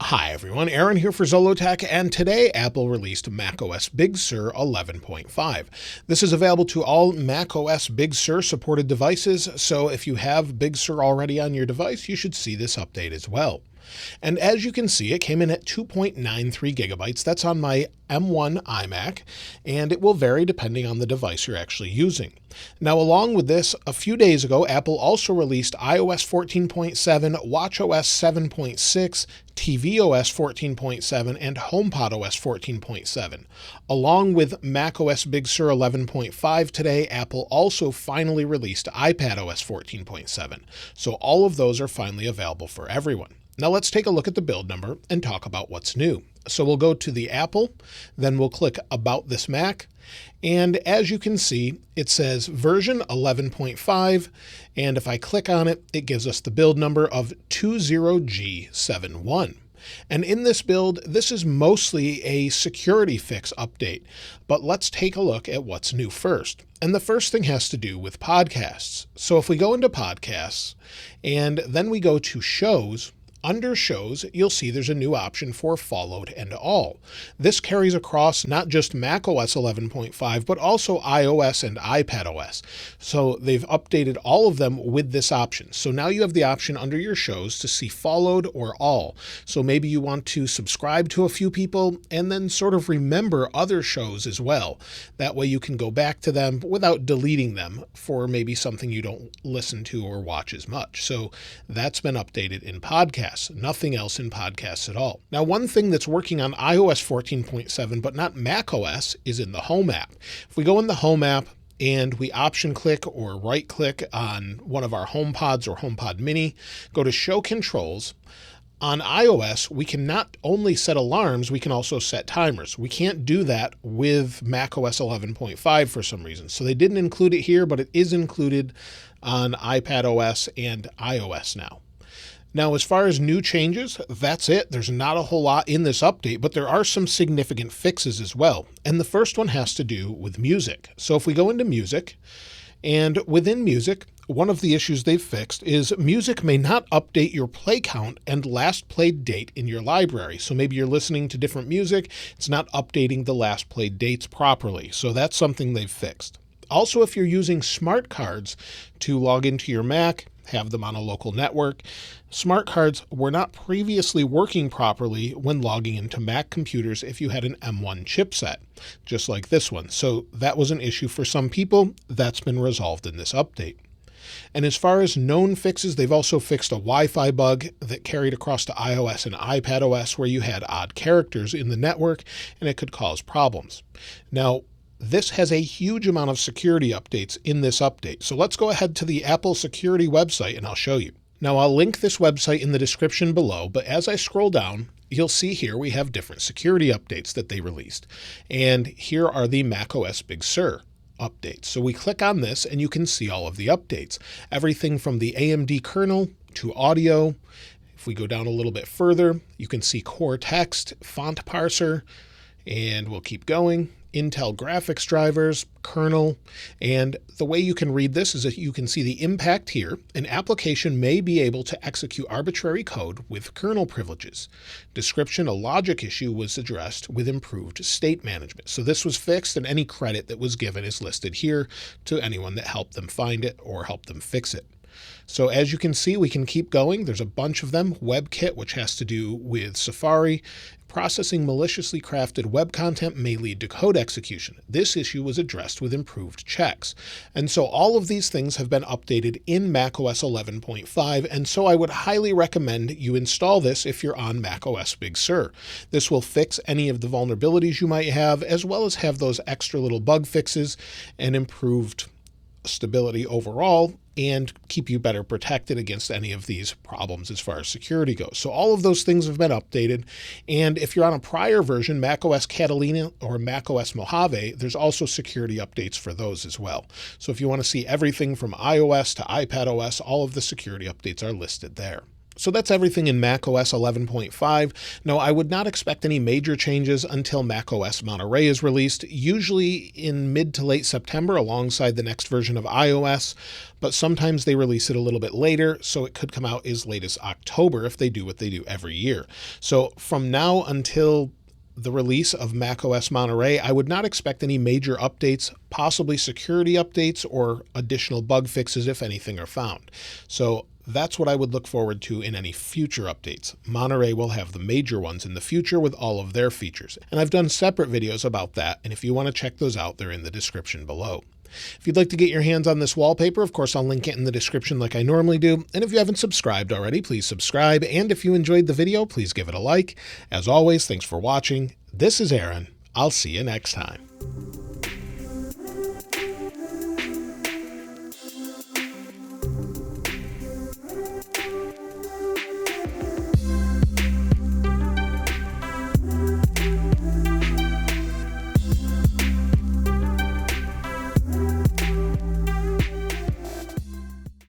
Hi everyone, Aaron here for Zollotech, and today Apple released macOS Big Sur 11.5. This is available to all macOS Big Sur supported devices, so if you have Big Sur already on your device, you should see this update as well. And as you can see, it came in at 2.93 gigabytes. That's on my M1 iMac, and it will vary depending on the device you're actually using. Now, along with this, a few days ago, Apple also released iOS 14.7, watchOS 7.6, tvOS 14.7, and HomePodOS 14.7. Along with macOS Big Sur 11.5 today, Apple also finally released iPadOS 14.7. So all of those are finally available for everyone. Now let's take a look at the build number and talk about what's new. So we'll go to the Apple, then we'll click About This Mac, and as you can see, it says version 11.5, and if I click on it, it gives us the build number of 20G71. And in this build, this is mostly a security fix update, but let's take a look at what's new first. And the first thing has to do with podcasts. So if we go into podcasts, and then we go to shows, under shows, you'll see there's a new option for followed and all. This carries across not just macOS 11.5, but also iOS and iPadOS. So they've updated all of them with this option. So now you have the option under your shows to see followed or all. So maybe you want to subscribe to a few people and then sort of remember other shows as well. That way you can go back to them without deleting them for maybe something you don't listen to or watch as much. So that's been updated in podcasts. Nothing else in podcasts at all. Now, one thing that's working on iOS 14.7 but not macOS is in the Home app. If we go in the Home app and we option click or right click on one of our HomePods or HomePod Mini, go to Show Controls. On iOS, we can not only set alarms, we can also set timers. We can't do that with macOS 11.5 for some reason. So they didn't include it here, but it is included on iPadOS and iOS now. Now, as far as new changes, that's it. There's not a whole lot in this update, but there are some significant fixes as well. And the first one has to do with music. So if we go into music, and within music, one of the issues they've fixed is music may not update your play count and last played date in your library. So maybe you're listening to different music, it's not updating the last played dates properly. So that's something they've fixed. Also, if you're using smart cards to log into your Mac, have them on a local network, smart cards were not previously working properly when logging into Mac computers if you had an M1 chipset, just like this one. So that was an issue for some people. That's been resolved in this update. And as far as known fixes, they've also fixed a Wi-Fi bug that carried across to iOS and iPadOS where you had odd characters in the network and it could cause problems. Now, this has a huge amount of security updates in this update. So let's go ahead to the Apple security website and I'll show you. Now I'll link this website in the description below, but as I scroll down, you'll see here we have different security updates that they released. And here are the macOS Big Sur updates. So we click on this and you can see all of the updates. Everything from the AMD kernel to audio. If we go down a little bit further, you can see core text, font parser, and we'll keep going. Intel graphics drivers, kernel, and the way you can read this is that you can see the impact here. An application may be able to execute arbitrary code with kernel privileges. Description, a logic issue was addressed with improved state management. So this was fixed and any credit that was given is listed here to anyone that helped them find it or helped them fix it. So as you can see, we can keep going. There's a bunch of them. WebKit, which has to do with Safari. Processing maliciously crafted web content may lead to code execution. This issue was addressed with improved checks. And so all of these things have been updated in macOS 11.5, and so I would highly recommend you install this if you're on macOS Big Sur. This will fix any of the vulnerabilities you might have, as well as have those extra little bug fixes and improved stability overall, and keep you better protected against any of these problems as far as security goes. So all of those things have been updated. And if you're on a prior version, macOS Catalina or macOS Mojave, there's also security updates for those as well. So if you want to see everything from iOS to iPadOS, all of the security updates are listed there. So that's everything in macOS 11.5. No, I would not expect any major changes until macOS Monterey is released, usually in mid to late September alongside the next version of iOS, but sometimes they release it a little bit later, so it could come out as late as October if they do what they do every year. So from now until the release of macOS Monterey, I would not expect any major updates, possibly security updates or additional bug fixes if anything are found. So that's what I would look forward to in any future updates. Monterey will have the major ones in the future with all of their features. And I've done separate videos about that, and if you want to check those out, they're in the description below. If you'd like to get your hands on this wallpaper, of course, I'll link it in the description like I normally do. And if you haven't subscribed already, please subscribe. And if you enjoyed the video, please give it a like. As always, thanks for watching. This is Aaron. I'll see you next time.